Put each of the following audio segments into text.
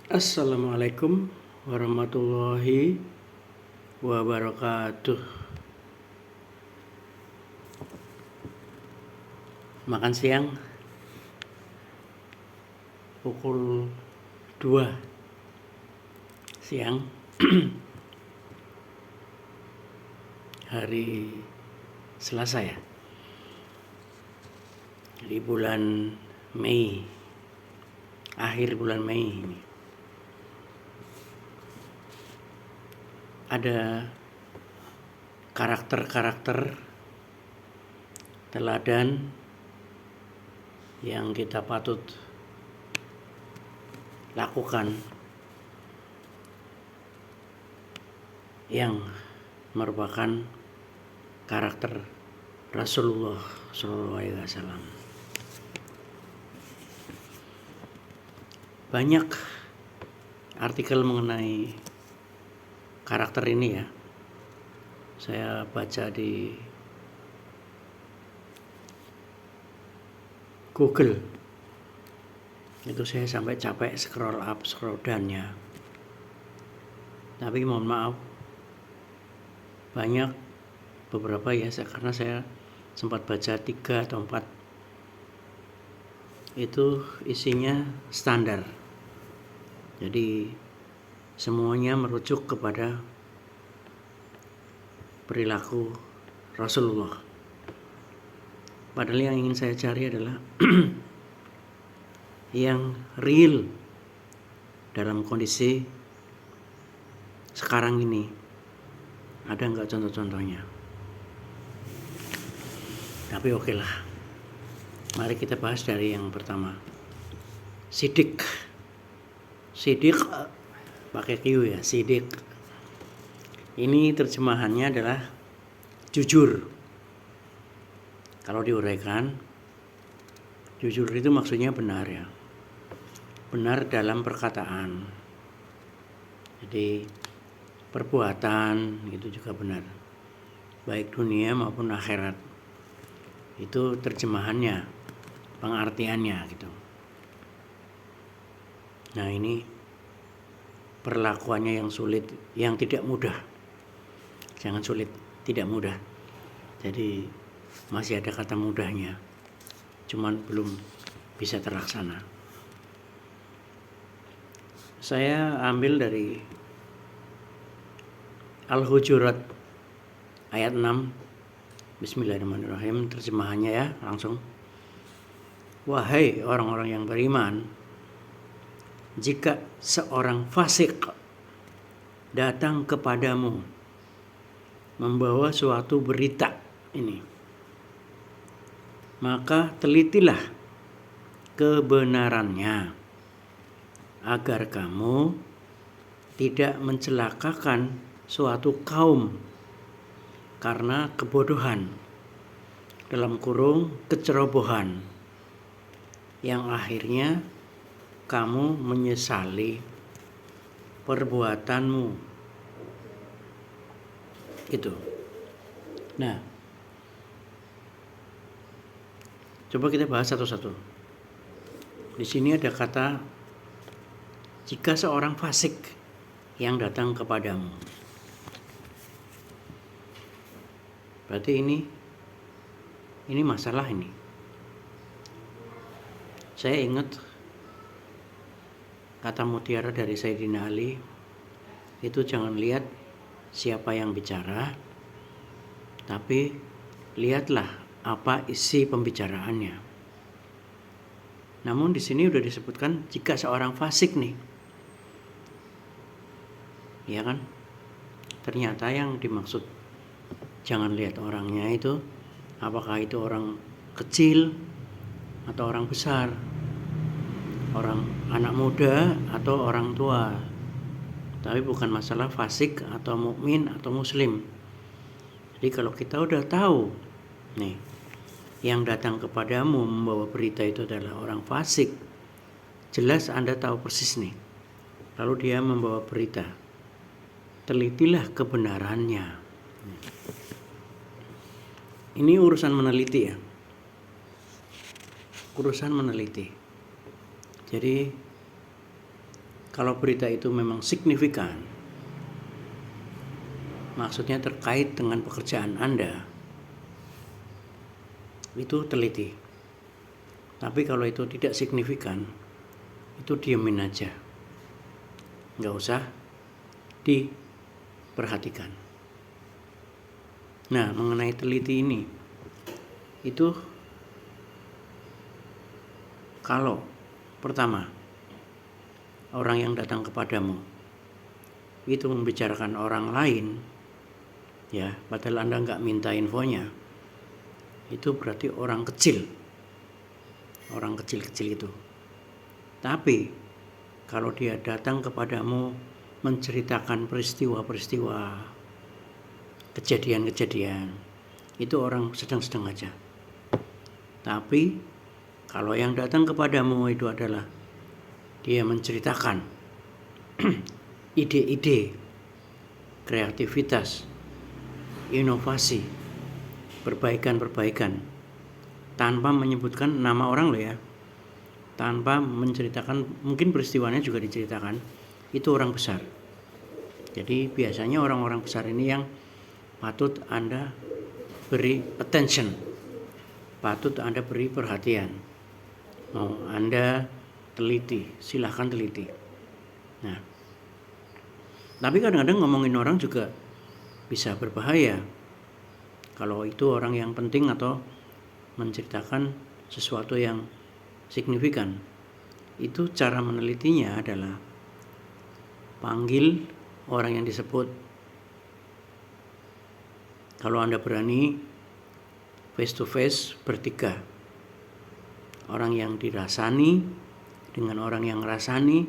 Assalamualaikum warahmatullahi wabarakatuh. Makan siang pukul 2 siang hari Selasa ya, di bulan Mei, akhir bulan Mei ini. Ada karakter-karakter teladan yang kita patut lakukan, yang merupakan karakter Rasulullah SAW. Banyak artikel mengenai karakter ini ya, saya baca di Google. Itu saya sampai capek scroll up, scroll down-nya. Tapi mohon maaf, banyak beberapa ya, karena saya sempat baca 3 atau 4. Itu isinya standar. Jadi semuanya merujuk kepada perilaku Rasulullah. Padahal yang ingin saya cari adalah yang real dalam kondisi sekarang ini. Ada nggak contoh-contohnya? Tapi oke lah. Mari kita bahas dari yang pertama. Sidik pakai Q ya, sidik. Ini terjemahannya adalah jujur. Kalau diuraikan, jujur itu maksudnya benar ya. Benar dalam perkataan. Jadi perbuatan itu juga benar. Baik dunia maupun akhirat. Itu terjemahannya, pengertiannya gitu. Nah, ini perlakuannya yang sulit, yang tidak mudah. Jangan sulit, tidak mudah. Jadi masih ada kata mudahnya, cuman belum bisa terlaksana. Saya ambil dari Al-Hujurat ayat 6. Bismillahirrahmanirrahim, terjemahannya ya, langsung. Wahai orang-orang yang beriman, jika seorang fasik datang kepadamu membawa suatu berita ini, maka telitilah kebenarannya agar kamu tidak mencelakakan suatu kaum karena kebodohan, dalam kurung kecerobohan, yang akhirnya kamu menyesali perbuatanmu. Itu. Nah, coba kita bahas satu-satu. Di sini ada kata jika seorang fasik yang datang kepadamu. Berarti ini masalah ini. Saya ingat kata mutiara dari Sayyidina Ali, itu jangan lihat siapa yang bicara, tapi lihatlah apa isi pembicaraannya. Namun di sini udah disebutkan jika seorang fasik nih, ya kan? Ternyata yang dimaksud jangan lihat orangnya itu, apakah itu orang kecil atau orang besar, orang anak muda atau orang tua. Tapi bukan masalah fasik atau mukmin atau muslim. Jadi kalau kita udah tahu nih, yang datang kepadamu membawa berita itu adalah orang fasik, jelas Anda tahu persis nih. Lalu dia membawa berita, telitilah kebenarannya. Ini urusan meneliti ya. Urusan meneliti. Jadi Kalau berita itu memang signifikan, maksudnya terkait dengan pekerjaan Anda, itu teliti. Tapi kalau itu tidak signifikan, itu diemin aja, nggak usah diperhatikan. Nah, mengenai teliti ini, itu kalau pertama, orang yang datang kepadamu itu membicarakan orang lain, ya, padahal Anda nggak minta infonya, itu berarti orang kecil itu. Tapi kalau dia datang kepadamu menceritakan peristiwa-peristiwa, kejadian-kejadian, itu orang sedang-sedang aja. Tapi kalau yang datang kepadamu itu adalah dia menceritakan ide-ide, kreativitas, inovasi, perbaikan tanpa menyebutkan nama orang loh ya, tanpa menceritakan, mungkin peristiwanya juga diceritakan, itu orang besar. Jadi biasanya orang-orang besar ini yang patut Anda beri attention, patut Anda beri perhatian, mau Anda teliti, silahkan teliti. Nah, tapi kadang-kadang ngomongin orang juga bisa berbahaya kalau itu orang yang penting atau menceritakan sesuatu yang signifikan. Itu cara menelitinya adalah panggil orang yang disebut. Kalau Anda berani, face to face bertiga, orang yang dirasani dengan orang yang rasani,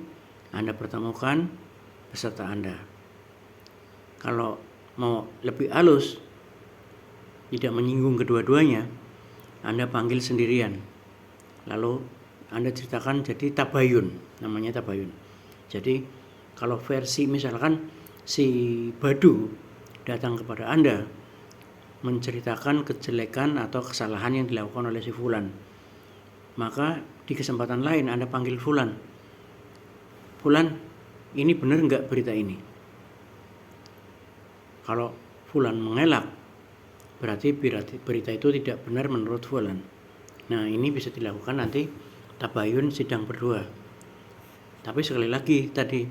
Anda pertemukan beserta Anda. Kalau mau lebih halus, tidak menyinggung kedua-duanya, Anda panggil sendirian, lalu Anda ceritakan, jadi tabayun, namanya tabayun. Jadi kalau versi misalkan si Badu datang kepada Anda menceritakan kejelekan atau kesalahan yang dilakukan oleh si Fulan, maka di kesempatan lain Anda panggil Fulan, ini benar nggak berita ini? Kalau Fulan mengelak, berarti berita itu tidak benar menurut Fulan. Nah, ini bisa dilakukan nanti tabayun sidang berdua. Tapi sekali lagi tadi,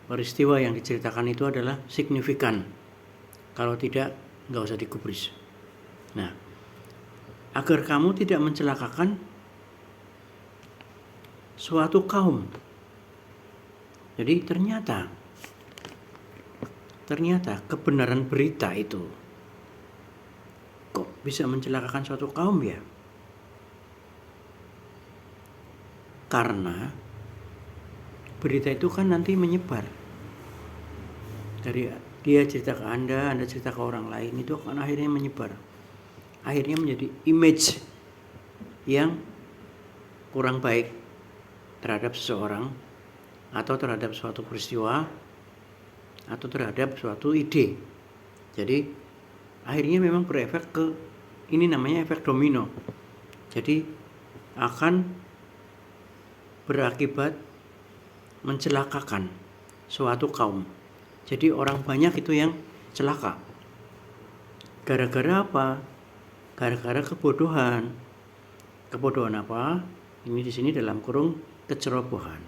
peristiwa yang diceritakan itu adalah signifikan. Kalau tidak, nggak usah digubris. Nah, agar kamu tidak mencelakakan suatu kaum. Jadi ternyata kebenaran berita itu kok bisa mencelakakan suatu kaum ya? Karena berita itu kan nanti menyebar. Dari dia cerita ke Anda cerita ke orang lain, itu akan akhirnya menyebar. Akhirnya menjadi image yang kurang baik terhadap seseorang, atau terhadap suatu peristiwa, atau terhadap suatu ide. Jadi akhirnya memang berefek ke, ini namanya efek domino. Jadi akan berakibat mencelakakan suatu kaum. Jadi orang banyak itu yang celaka. Gara-gara apa? Gara-gara kebodohan. Kebodohan apa? Ini di sini dalam kurung kecerobohan.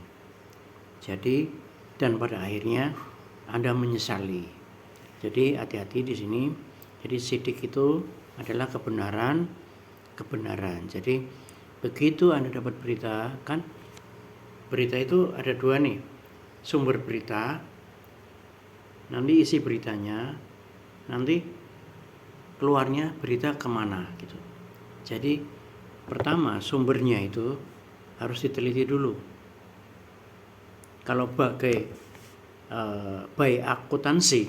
Jadi dan pada akhirnya Anda menyesali. Jadi hati-hati di sini. Jadi sidik itu adalah kebenaran. Jadi begitu Anda dapat berita, kan berita itu ada dua nih, sumber berita, nanti isi beritanya, nanti keluarnya berita kemana gitu. Jadi pertama sumbernya itu harus diteliti dulu. Kalau by akuntansi,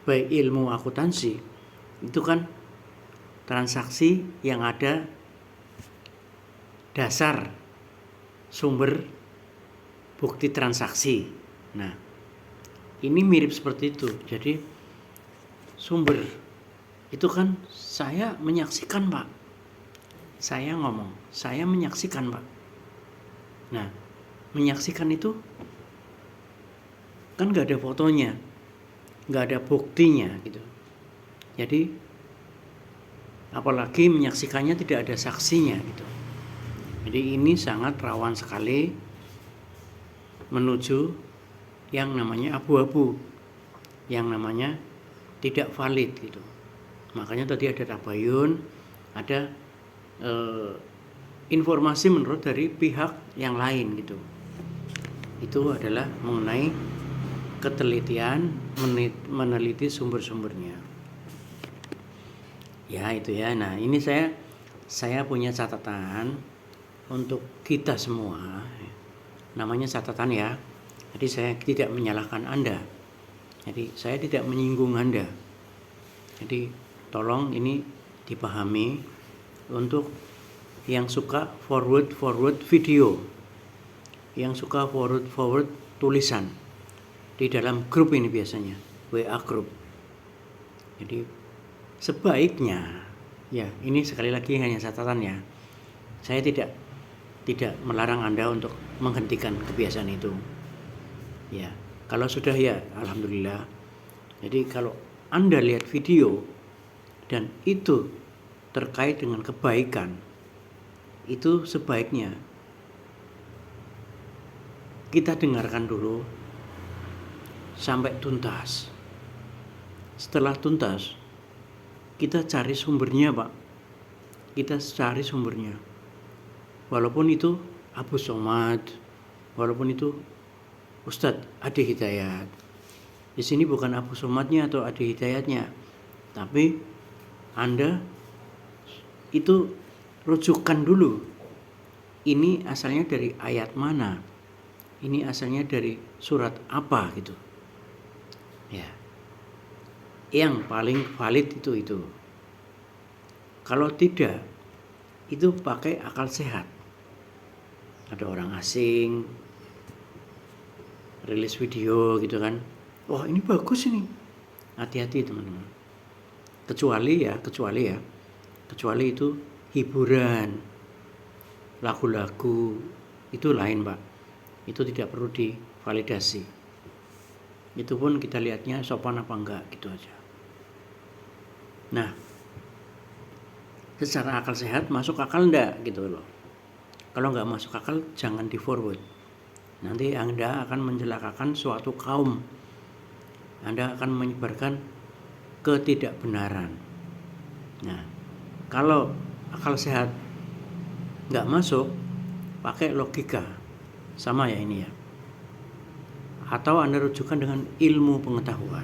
by ilmu akuntansi, itu kan transaksi yang ada dasar sumber bukti transaksi. Nah, ini mirip seperti itu. Jadi sumber itu kan saya menyaksikan Pak, saya ngomong, saya menyaksikan Pak. Nah, menyaksikan itu kan nggak ada fotonya, nggak ada buktinya gitu. Jadi apalagi menyaksikannya tidak ada saksinya gitu. Jadi ini sangat rawan sekali menuju yang namanya abu-abu, yang namanya tidak valid gitu. Makanya tadi ada tabayun, ada informasi menurut dari pihak yang lain gitu. Itu adalah mengenai ketelitian, meneliti sumber-sumbernya. Ya itu ya. Nah ini saya punya catatan untuk kita semua. Namanya catatan ya. Jadi saya tidak menyalahkan Anda. Jadi saya tidak menyinggung Anda. Jadi tolong ini dipahami untuk yang suka forward video, yang suka forward tulisan di dalam grup ini biasanya WA grup. Jadi sebaiknya ya ini sekali lagi hanya catatan ya. Saya tidak melarang Anda untuk menghentikan kebiasaan itu. Ya, kalau sudah ya alhamdulillah. Jadi kalau Anda lihat video dan itu terkait dengan kebaikan, itu sebaiknya kita dengarkan dulu sampai tuntas. Setelah tuntas, kita cari sumbernya, Pak. Kita cari sumbernya. Walaupun itu Abu Somad, walaupun itu Ustadz Adi Hidayat. Di sini bukan Abu Somadnya atau Adi Hidayatnya, tapi Anda itu rujukan dulu. Ini asalnya dari ayat mana? Ini asalnya dari surat apa gitu. Ya. Yang paling valid itu. Kalau tidak, itu pakai akal sehat. Ada orang asing rilis video gitu kan. Wah, ini bagus ini. Hati-hati teman-teman. Kecuali itu hiburan, lagu-lagu, itu lain Pak. Itu tidak perlu divalidasi. Itu pun kita lihatnya sopan apa enggak gitu aja. Nah, secara akal sehat masuk akal enggak gitu loh. Kalau enggak masuk akal jangan di forward. Nanti Anda akan mencelakakan suatu kaum. Anda akan menyebarkan ketidakbenaran. Nah, kalau akal sehat nggak masuk, pakai logika. Sama ya ini ya. Atau Anda rujukan dengan ilmu pengetahuan.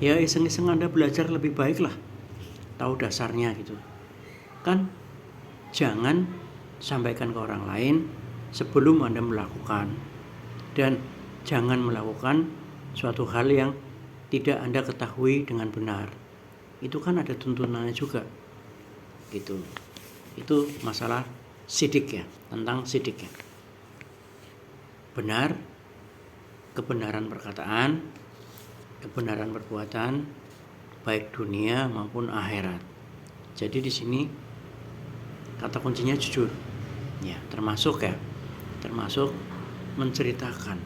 Ya iseng-iseng Anda belajar lebih baik lah. Tahu dasarnya gitu. Kan jangan sampaikan ke orang lain sebelum Anda melakukan. Dan jangan melakukan suatu hal yang tidak Anda ketahui dengan benar. Itu kan ada tuntunannya juga. Gitu. Itu masalah sidik ya, tentang sidik ya. Benar, kebenaran perkataan, kebenaran perbuatan, baik dunia maupun akhirat. Jadi di sini kata kuncinya jujur. Ya, termasuk menceritakan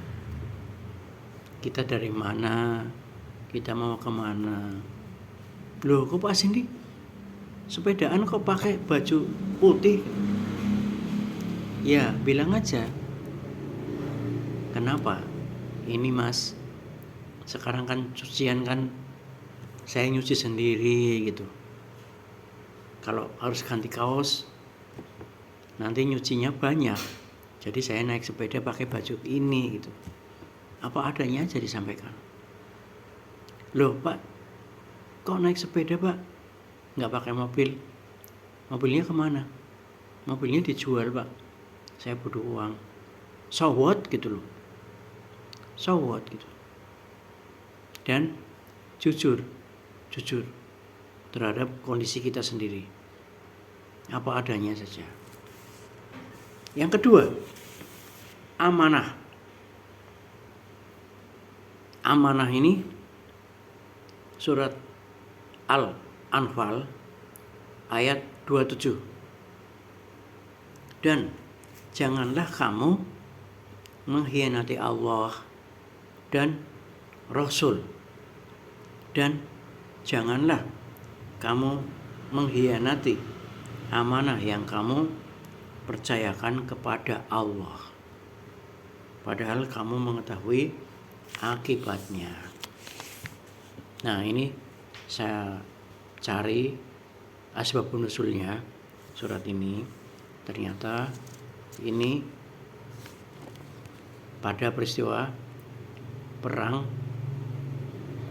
kita dari mana, kita mau kemana. Loh, kok Pak Cindy sepedaan kok pakai baju putih? Ya, bilang aja. Kenapa? Ini Mas, sekarang kan cucian kan saya nyuci sendiri gitu. Kalau harus ganti kaos, nanti nyucinya banyak. Jadi saya naik sepeda pakai baju ini gitu. Apa adanya aja disampaikan. Loh Pak, kok naik sepeda Pak? Nggak pakai mobil. Mobilnya kemana? Mobilnya dijual Pak. Saya butuh uang. So what gitu loh. So what gitu. Dan jujur terhadap kondisi kita sendiri. Apa adanya saja. Yang kedua, amanah. Amanah ini surat Al-Anfal ayat 27. Dan janganlah kamu mengkhianati Allah dan Rasul. Dan janganlah kamu mengkhianati amanah yang kamu percayakan kepada Allah, padahal kamu mengetahui akibatnya. Nah, ini saya cari asbabun nusulnya surat ini. Ternyata ini pada peristiwa perang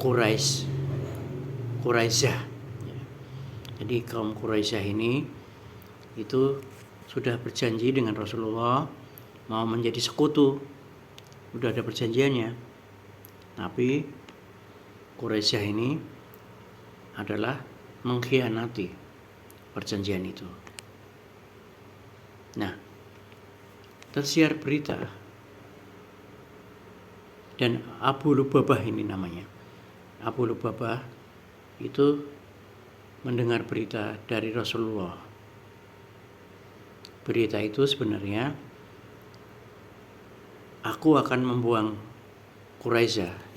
Quraisyah. Jadi kaum Quraisyah ini itu sudah berjanji dengan Rasulullah mau menjadi sekutu. Udah ada perjanjiannya. Tapi Quraisyah ini adalah mengkhianati perjanjian itu. Nah, tersiar berita, dan Abu Lubabah ini namanya. Abu Lubabah itu mendengar berita dari Rasulullah. Berita itu sebenarnya, aku akan membuang Quraisyah.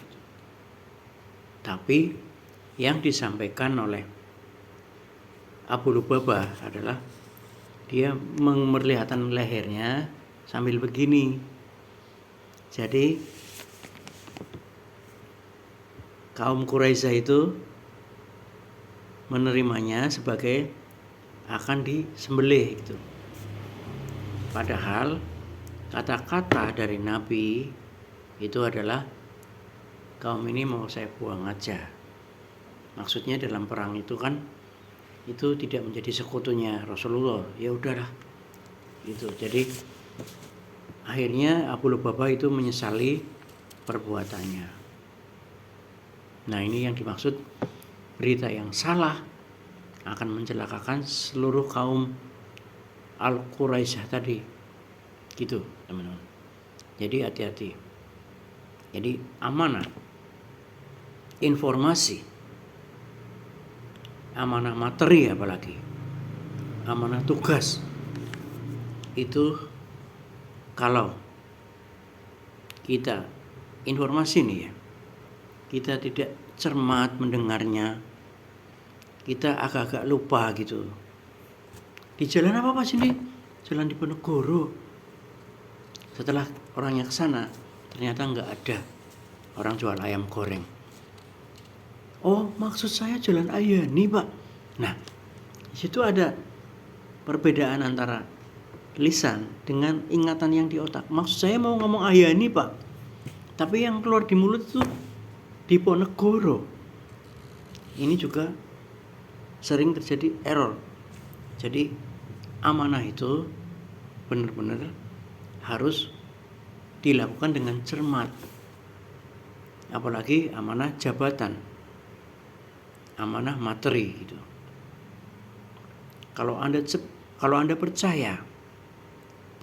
Tapi yang disampaikan oleh Abu Lubabah adalah dia memperlihatkan lehernya sambil begini. Jadi kaum Quraisyah itu menerimanya sebagai akan disembelih gitu. Padahal kata-kata dari Nabi itu adalah kaum ini mau saya buang aja. Maksudnya dalam perang itu kan itu tidak menjadi sekutunya Rasulullah. Ya udahlah. Gitu. Jadi akhirnya Abu Lubabah itu menyesali perbuatannya. Nah, ini yang dimaksud berita yang salah akan mencelakakan seluruh kaum Al-Quraisyah tadi. Gitu, teman-teman. Jadi hati-hati. Jadi amanah informasi, amanah materi, apalagi amanah tugas itu, kalau kita informasi nih ya, kita tidak cermat mendengarnya, kita agak-agak lupa gitu. Di jalan apa sih ini? Jalan Diponegoro. Setelah orangnya ke sana, ternyata nggak ada orang jual ayam goreng. Oh, maksud saya Jalan Ayani, Pak. Nah, di situ ada perbedaan antara lisan dengan ingatan yang di otak. Maksud saya mau ngomong Ayani, Pak. Tapi yang keluar di mulut itu Diponegoro. Ini juga sering terjadi error. Jadi amanah itu benar-benar harus dilakukan dengan cermat. Apalagi amanah jabatan, amanah materi gitu. Kalau Anda percaya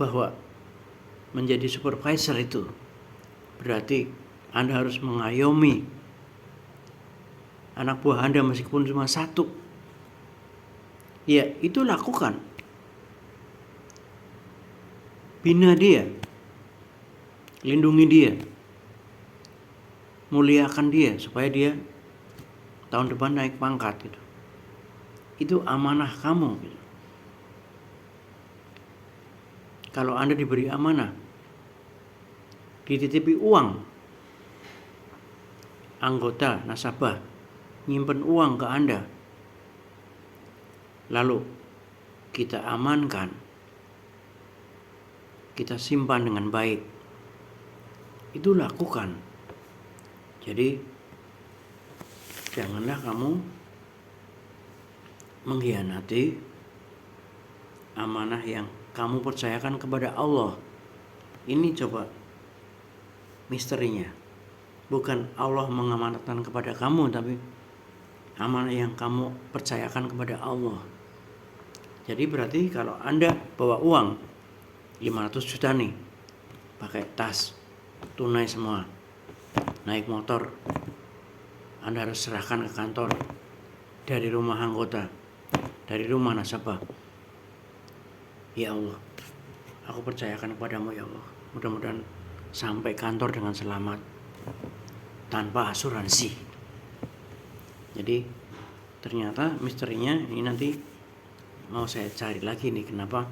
bahwa menjadi supervisor itu berarti Anda harus mengayomi anak buah Anda meskipun cuma satu, ya itu lakukan. Bina dia, lindungi dia, muliakan dia supaya dia tahun depan naik pangkat gitu. Itu amanah kamu gitu. Kalau Anda diberi amanah, dititipi uang, anggota nasabah nyimpen uang ke Anda, lalu kita amankan, kita simpan dengan baik, itu lakukan. Jadi janganlah kamu mengkhianati amanah yang kamu percayakan kepada Allah. Ini coba misterinya. Bukan Allah mengamanatkan kepada kamu, tapi amanah yang kamu percayakan kepada Allah. Jadi berarti kalau Anda bawa uang 500 juta nih, pakai tas, tunai semua, naik motor, Anda harus serahkan ke kantor, dari rumah anggota, dari rumah nasabah. Ya Allah, aku percayakan kepadamu ya Allah, mudah-mudahan sampai kantor dengan selamat. tanpa asuransi. Jadi ternyata misterinya ini nanti mau saya cari lagi nih, kenapa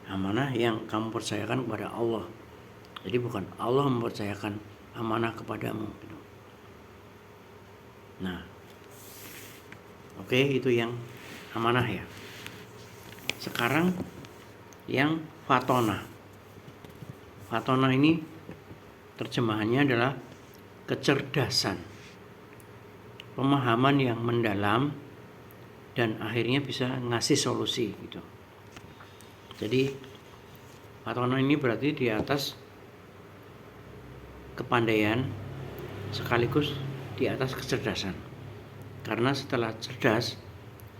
amanah yang kamu percayakan kepada Allah. Jadi bukan Allah mempercayakan amanah kepadamu gitu. Nah, oke, itu yang amanah ya. Sekarang yang fatona. Fatona ini terjemahannya adalah kecerdasan, pemahaman yang mendalam dan akhirnya bisa ngasih solusi gitu. Jadi fatona ini berarti di atas kepandaian sekaligus di atas kecerdasan. Karena setelah cerdas,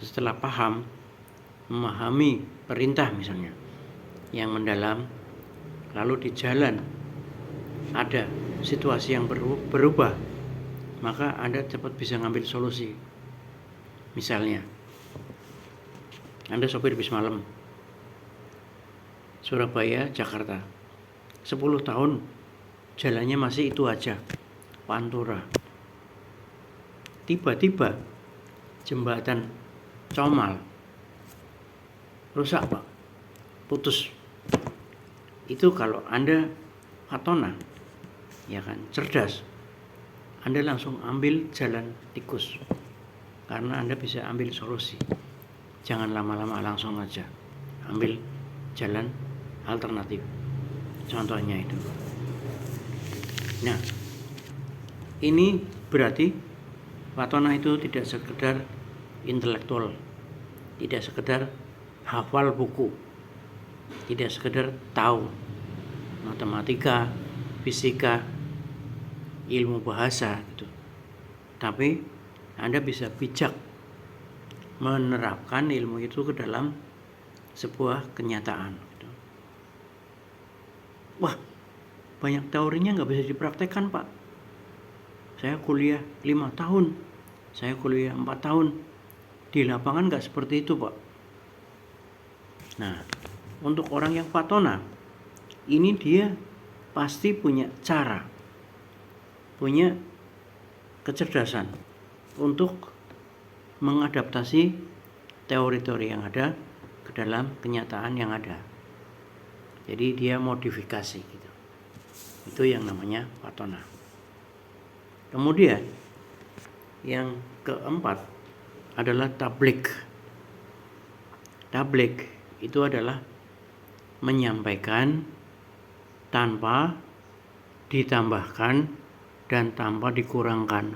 setelah paham, memahami perintah misalnya yang mendalam, lalu di jalan ada situasi yang berubah, maka Anda cepat bisa ngambil solusi. Misalnya Anda sopir bis malam Surabaya Jakarta, 10 tahun jalannya masih itu aja, Pantura. Tiba-tiba jembatan Comal rusak Pak, putus. Itu kalau Anda fatona, ya kan, cerdas, Anda langsung ambil jalan tikus, karena Anda bisa ambil solusi. Jangan lama-lama, langsung aja ambil jalan alternatif. Contohnya itu. Nah, ini berarti fatona itu tidak sekedar intelektual, tidak sekedar hafal buku, tidak sekedar tahu matematika, fisika, ilmu bahasa gitu. Tapi Anda bisa bijak menerapkan ilmu itu ke dalam sebuah kenyataan gitu. Wah, banyak teorinya nggak bisa dipraktekkan Pak. Saya kuliah 5 tahun, saya kuliah 4 tahun. Di lapangan nggak seperti itu Pak. Nah, untuk orang yang fatona, ini dia pasti punya cara, punya kecerdasan untuk mengadaptasi teori-teori yang ada ke dalam kenyataan yang ada. Jadi dia modifikasi gitu. Itu yang namanya fatona. Kemudian yang keempat adalah tabligh. Tabligh itu adalah menyampaikan tanpa ditambahkan dan tanpa dikurangkan.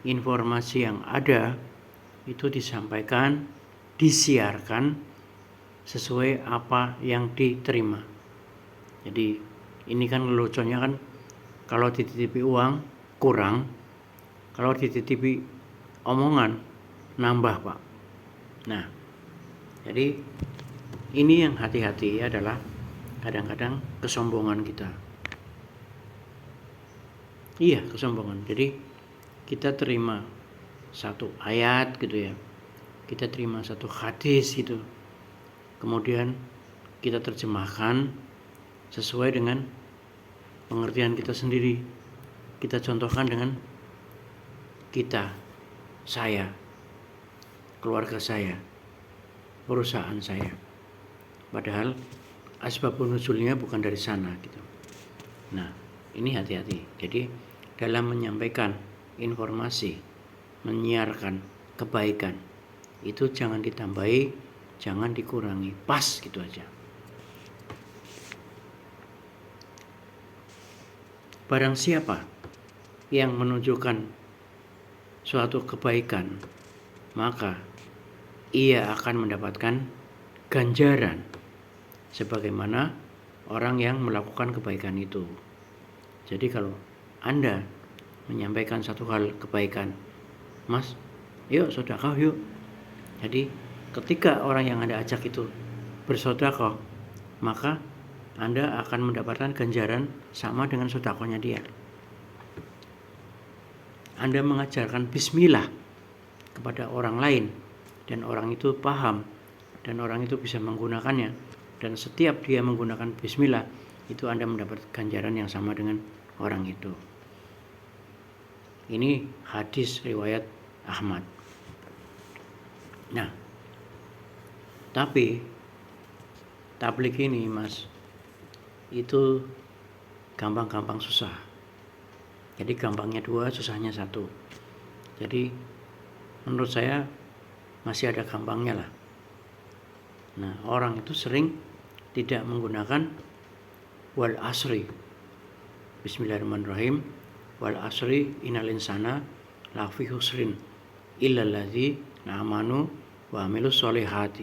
Informasi yang ada itu disampaikan, disiarkan sesuai apa yang diterima. Jadi ini kan leluconnya kan, kalau dititipi uang kurang, kalau dititipi omongan nambah Pak. Nah, jadi ini yang hati-hati adalah kadang-kadang kesombongan kita. Iya, kesombongan. Jadi kita terima satu ayat gitu ya, kita terima satu hadis gitu, kemudian kita terjemahkan sesuai dengan pengertian kita sendiri. Kita contohkan dengan kita, saya, keluarga saya, perusahaan saya. Padahal asbabun nuzulnya bukan dari sana gitu. Nah, ini hati-hati. Jadi dalam menyampaikan informasi, menyiarkan kebaikan, itu jangan ditambahi, jangan dikurangi, pas gitu aja. Barang siapa yang menunjukkan suatu kebaikan, maka ia akan mendapatkan ganjaran sebagaimana orang yang melakukan kebaikan itu. Jadi kalau Anda menyampaikan satu hal kebaikan, Mas, yuk sedekah yuk. Jadi ketika orang yang Anda ajak itu bersedekah, maka Anda akan mendapatkan ganjaran sama dengan sedekahnya dia. Anda mengajarkan bismillah kepada orang lain dan orang itu paham dan orang itu bisa menggunakannya, dan setiap dia menggunakan bismillah itu Anda mendapat ganjaran yang sama dengan orang itu. Ini hadis riwayat Ahmad. Nah, tapi tablik ini Mas, itu gampang-gampang susah. Jadi gampangnya 2, susahnya 1. Jadi menurut saya masih ada gampangnya lah. Nah, orang itu sering tidak menggunakan wal asri. Bismillahirrahmanirrahim. Wal asri innal insana lafi husrin illal ladzi amanu wa amilus solihati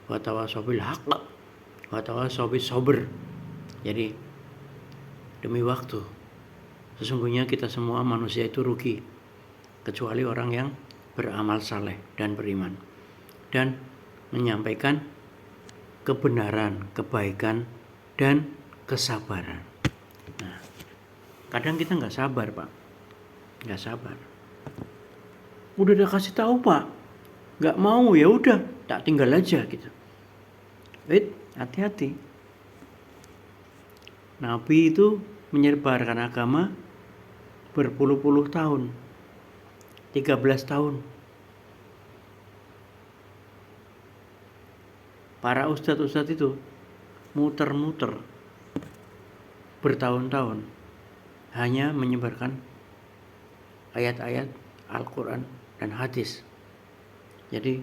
wa tawassaw bil haqq wa tawassaw bis sabr. Jadi demi waktu, sesungguhnya kita semua manusia itu rugi kecuali orang yang beramal saleh dan beriman dan menyampaikan kebenaran, kebaikan, dan kesabaran. Nah, kadang kita nggak sabar Pak, nggak sabar. Udah kasih tahu Pak, nggak mau, ya udah tak tinggal aja gitu. Hati-hati. Nabi itu menyebarkan agama berpuluh-puluh tahun, 13 tahun. Para ustadz-ustadz itu muter-muter bertahun-tahun hanya menyebarkan ayat-ayat Al-Quran dan hadis. Jadi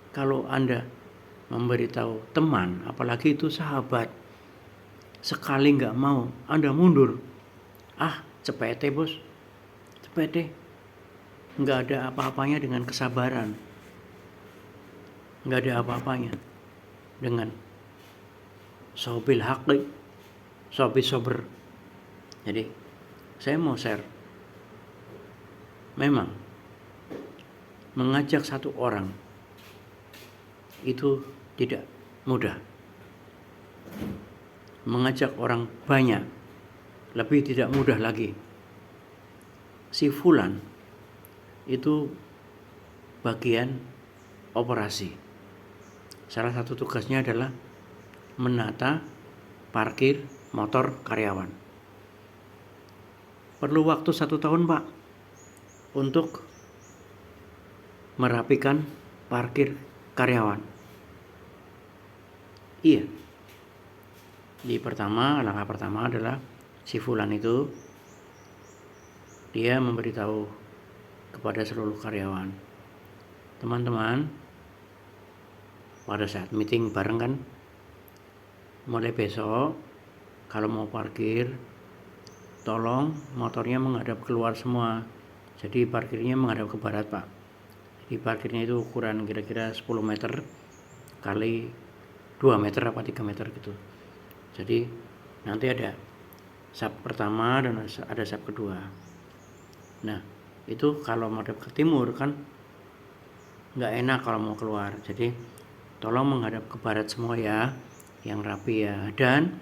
kalau Anda memberitahu teman, apalagi itu sahabat, sekali nggak mau, Anda mundur. Cepete bos, cepete. Nggak ada apa-apanya dengan kesabaran. Nggak ada apa-apanya dengan sobil haqi, sobil sober. Jadi saya mau share, memang mengajak satu orang itu tidak mudah. Mengajak orang banyak lebih tidak mudah lagi. Si fulan itu bagian operasi. Salah satu tugasnya adalah menata parkir motor karyawan. Perlu waktu 1 tahun Pak untuk merapikan parkir karyawan. Iya. Langkah pertama adalah si fulan itu dia memberitahu kepada seluruh karyawan, teman-teman, pada saat meeting bareng kan, mulai besok kalau mau parkir tolong motornya menghadap keluar semua. Jadi parkirnya menghadap ke barat Pak. Jadi parkirnya itu ukuran kira-kira 10 meter kali 2 meter apa 3 meter gitu. Jadi nanti ada sub pertama dan ada sub kedua. Nah itu kalau menghadap ke timur kan nggak enak kalau mau keluar. Jadi tolong menghadap ke barat semua ya, yang rapi ya, dan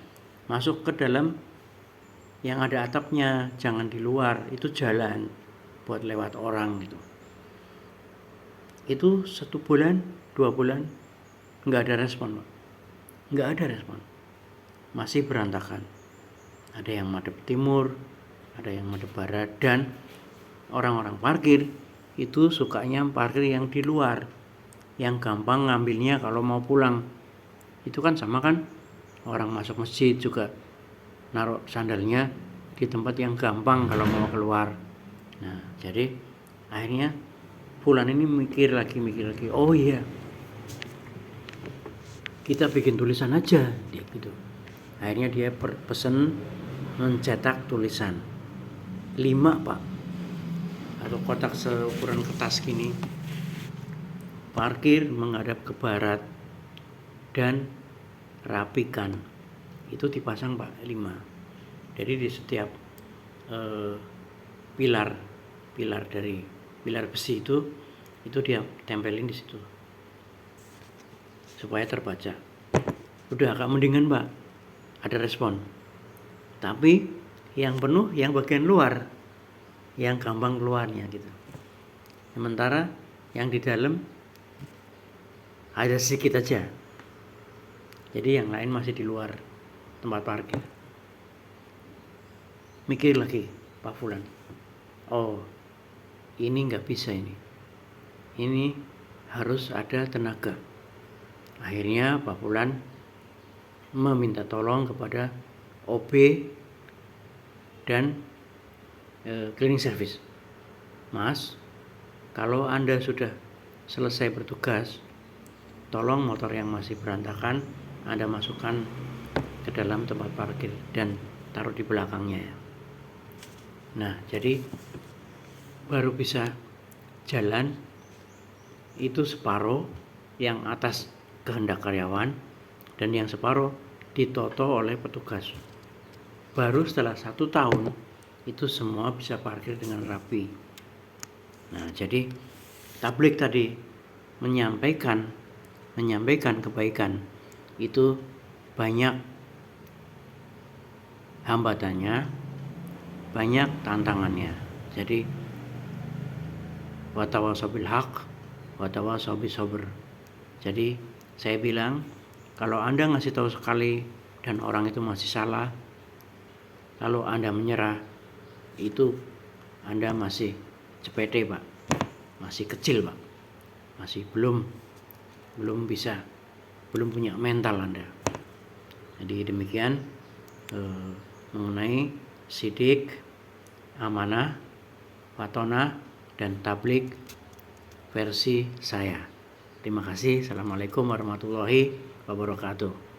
masuk ke dalam yang ada atapnya, jangan di luar, itu jalan buat lewat orang gitu. Itu 1 bulan, 2 bulan nggak ada respon Pak. Nggak ada respon, masih berantakan. Ada yang madep timur, ada yang madep barat, dan orang-orang parkir itu sukanya parkir yang di luar, yang gampang ngambilnya kalau mau pulang. Itu kan sama kan, orang masuk masjid juga naruh sandalnya di tempat yang gampang kalau mau keluar. Nah jadi akhirnya fulan ini mikir lagi, oh iya kita bikin tulisan aja gitu. Akhirnya dia pesen mencetak tulisan 5 Pak, atau kotak seukuran kertas gini, parkir menghadap ke barat dan rapikan. Itu dipasang Pak 5. Jadi di setiap pilar besi itu dia tempelin di situ supaya terbaca. Udah agak mendingan Pak, ada respon. Tapi yang penuh yang bagian luar, yang gampang keluarnya gitu. Sementara yang di dalam ada sedikit aja. Jadi yang lain masih di luar tempat parkir. Mikir lagi Pak Fulan, oh ini nggak bisa ini harus ada tenaga. Akhirnya Pak Fulan meminta tolong kepada OB dan cleaning service. Mas, kalau Anda sudah selesai bertugas, tolong motor yang masih berantakan Anda masukkan ke dalam tempat parkir dan taruh di belakangnya ya. Nah, jadi baru bisa jalan itu separuh, yang atas kehendak karyawan dan yang separuh ditoto oleh petugas. Baru setelah 1 tahun itu semua bisa parkir dengan rapi. Nah, jadi tablik tadi menyampaikan kebaikan itu banyak hambatannya, banyak tantangannya. Jadi watawasau bil haq, watawasau bis sabr. Jadi saya bilang, kalau Anda ngasih tahu sekali dan orang itu masih salah, lalu Anda menyerah, itu Anda masih cepete, Pak. Masih kecil, Pak. Masih belum bisa, belum punya mental Anda. Jadi demikian mengenai sidik, amanah, watonah, dan tablik versi saya. Terima kasih. Assalamualaikum warahmatullahi wabarakatuh.